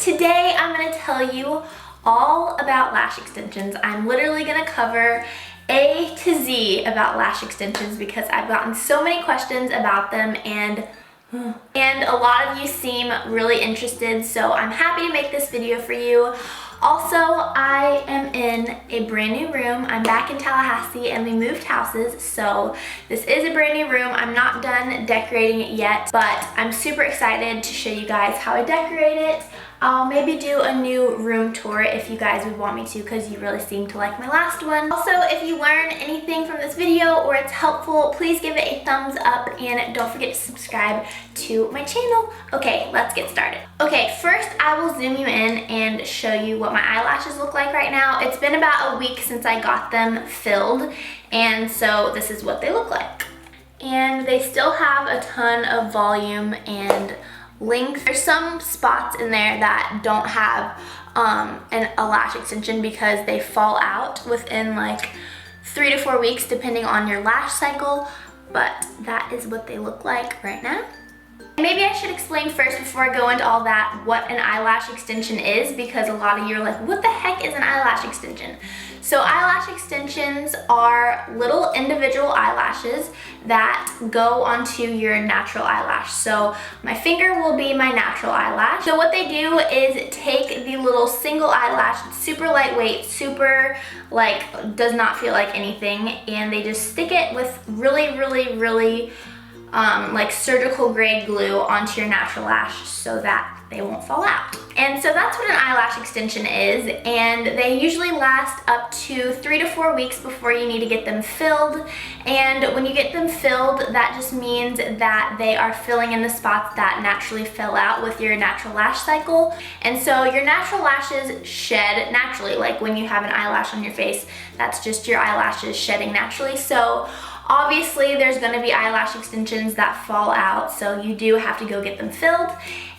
Today I'm going to tell you all about lash extensions. I'm literally going to cover A to Z about lash extensions because I've gotten so many questions about them and a lot of you seem really interested, so I'm happy to make this video for you. Also, I am in a brand new room. I'm back in Tallahassee and we moved houses, so this is a brand new room. I'm not done decorating it yet, but I'm super excited to show you guys how I decorate it. I'll maybe do a new room tour if you guys would want me to, because you really seem to like my last one. Also, if you learn anything from this video or it's helpful, please give it a thumbs up and don't forget to subscribe to my channel. Okay, let's get started. Okay, first I will zoom you in and show you what my eyelashes look like right now. It's been about a week since I got them filled, and so this is what they look like. And they still have a ton of volume and length. There's some spots in there that don't have a lash extension because they fall out within like 3 to 4 weeks depending on your lash cycle, but that is what they look like right now. Maybe I should explain first before I go into all that what an eyelash extension is, because a lot of you are like, what the heck is an eyelash extension? So eyelash extensions are little individual eyelashes that go onto your natural eyelash. So my finger will be my natural eyelash. So what they do is take the little single eyelash, super lightweight, super like does not feel like anything, and they just stick it with really like surgical grade glue onto your natural lash so that they won't fall out. And so that's what an eyelash extension is, and they usually last up to 3 to 4 weeks before you need to get them filled. And when you get them filled, that just means that they are filling in the spots that naturally fill out with your natural lash cycle. And so your natural lashes shed naturally, like when you have an eyelash on your face, that's just your eyelashes shedding naturally. So obviously there's going to be eyelash extensions that fall out, so you do have to go get them filled,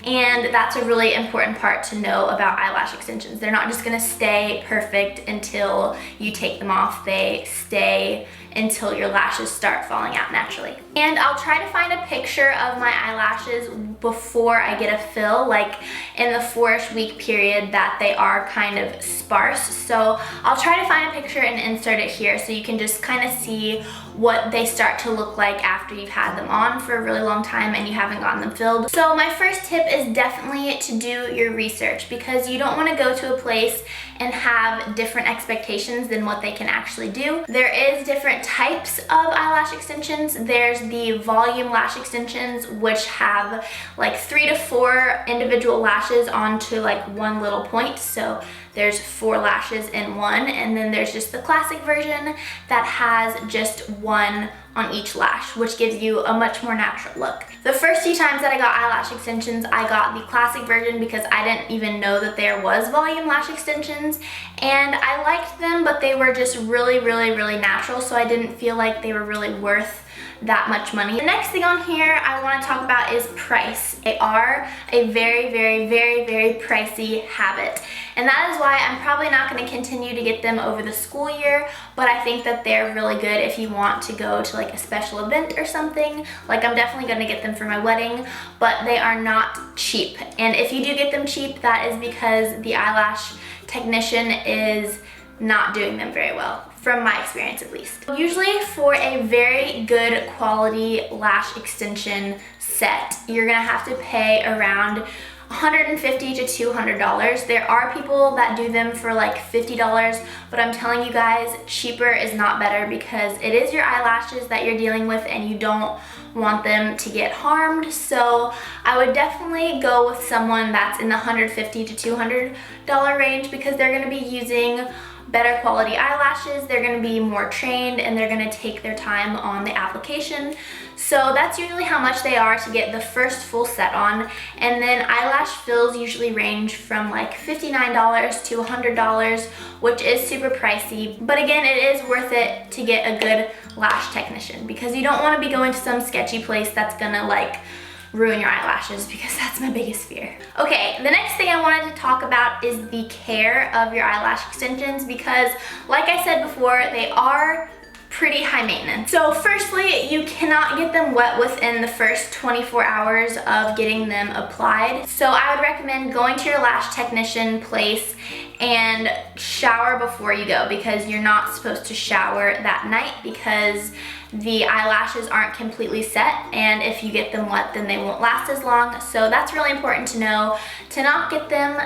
and that's a really important part to know about eyelash extensions. They're not just going to stay perfect until you take them off. They stay until your lashes start falling out naturally. And I'll try to find a picture of my eyelashes before I get a fill, like in the 4-ish week period that they are kind of sparse. So I'll try to find a picture and insert it here so you can just kind of see what they start to look like after you've had them on for a really long time and you haven't gotten them filled. So my first tip is definitely to do your research, because you don't want to go to a place and have different expectations than what they can actually do. There is different types of eyelash extensions. There's the volume lash extensions, which have like 3 to 4 individual lashes onto like one little point. So there's 4 lashes in one, and then there's just the classic version that has just one on each lash, which gives you a much more natural look. The first few times that I got eyelash extensions, I got the classic version because I didn't even know that there was volume lash extensions, and I liked them, but they were just really natural, so I didn't feel like they were really worth that much money. The next thing on here I want to talk about is price. They are a very pricey habit, and that is why I'm probably not going to continue to get them over the school year, but I think that they're really good if you want to go to like a special event or something. Like I'm definitely going to get them for my wedding, but they are not cheap. And if you do get them cheap, that is because the eyelash technician is not doing them very well, from my experience at least. Usually for a very good quality lash extension set, you're gonna have to pay around $150 to $200. There are people that do them for like $50, but I'm telling you guys, cheaper is not better, because it is your eyelashes that you're dealing with and you don't want them to get harmed. So I would definitely go with someone that's in the $150 to $200 range, because they're gonna be using better quality eyelashes, they're going to be more trained, and they're going to take their time on the application. So that's usually how much they are to get the first full set on. And then eyelash fills usually range from like $59 to $100, which is super pricey. But again, it is worth it to get a good lash technician, because you don't want to be going to some sketchy place that's gonna like ruin your eyelashes, because that's my biggest fear. Okay, the next thing I wanted to talk about is the care of your eyelash extensions, because like I said before, they are pretty high maintenance. So firstly, you cannot get them wet within the first 24 hours of getting them applied. So I would recommend going to your lash technician place and shower before you go, because you're not supposed to shower that night because the eyelashes aren't completely set, and if you get them wet then they won't last as long. So that's really important to know, to not get them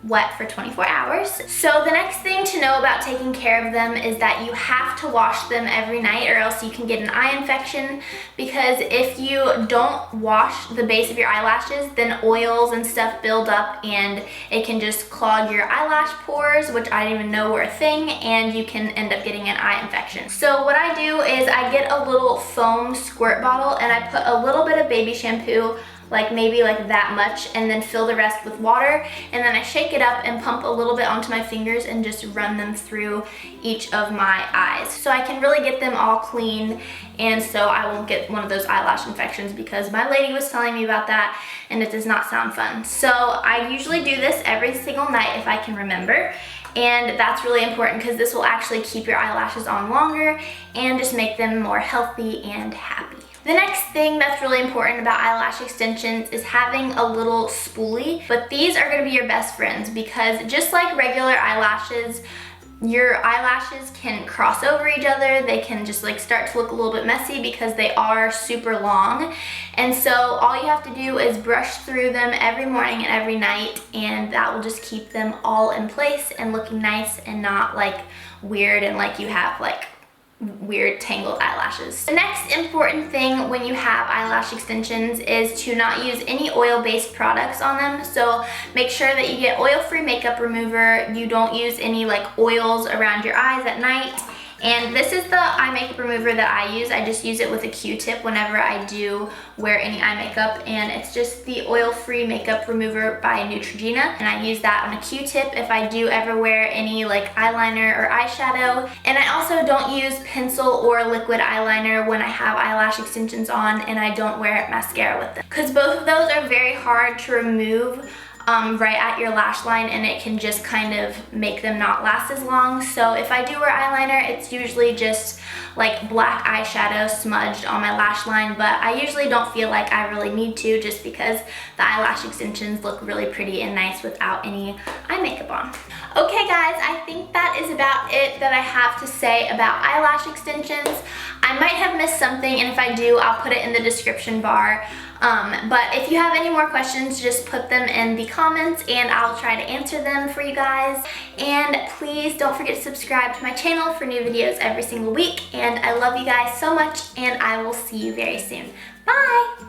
wet for 24 hours. So the next thing to know about taking care of them is that you have to wash them every night, or else you can get an eye infection, because if you don't wash the base of your eyelashes, then oils and stuff build up and it can just clog your eyelash pores, which I didn't even know were a thing, and you can end up getting an eye infection. So what I do is I get a little foam squirt bottle and I put a little bit of baby shampoo, like maybe like that much, and then fill the rest with water, and then I shake it up and pump a little bit onto my fingers and just run them through each of my eyes, so I can really get them all clean, and so I won't get one of those eyelash infections, because my lady was telling me about that and it does not sound fun. So I usually do this every single night if I can remember, and that's really important because this will actually keep your eyelashes on longer and just make them more healthy and happy. The next thing that's really important about eyelash extensions is having a little spoolie, but these are going to be your best friends, because just like regular eyelashes, your eyelashes can cross over each other. They can just like start to look a little bit messy because they are super long, and so all you have to do is brush through them every morning and every night, and that will just keep them all in place and looking nice and not like weird and like you have like weird tangled eyelashes. The next important thing when you have eyelash extensions is to not use any oil-based products on them. So make sure that you get oil-free makeup remover. You don't use any like oils around your eyes at night. And this is the eye makeup remover that I use. I just use it with a Q-tip whenever I do wear any eye makeup, and it's just the oil-free makeup remover by Neutrogena, and I use that on a Q-tip if I do ever wear any like eyeliner or eyeshadow. And I also don't use pencil or liquid eyeliner when I have eyelash extensions on, and I don't wear mascara with them, because both of those are very hard to remove right at your lash line, and it can just kind of make them not last as long. So if I do wear eyeliner, it's usually just like black eyeshadow smudged on my lash line, but I usually don't feel like I really need to, just because the eyelash extensions look really pretty and nice without any eye makeup on. Okay guys, I think that is about it that I have to say about eyelash extensions. I might have missed something, and if I do, I'll put it in the description bar. But if you have any more questions, just put them in the comments and I'll try to answer them for you guys. And please don't forget to subscribe to my channel for new videos every single week. And I love you guys so much, and I will see you very soon. Bye!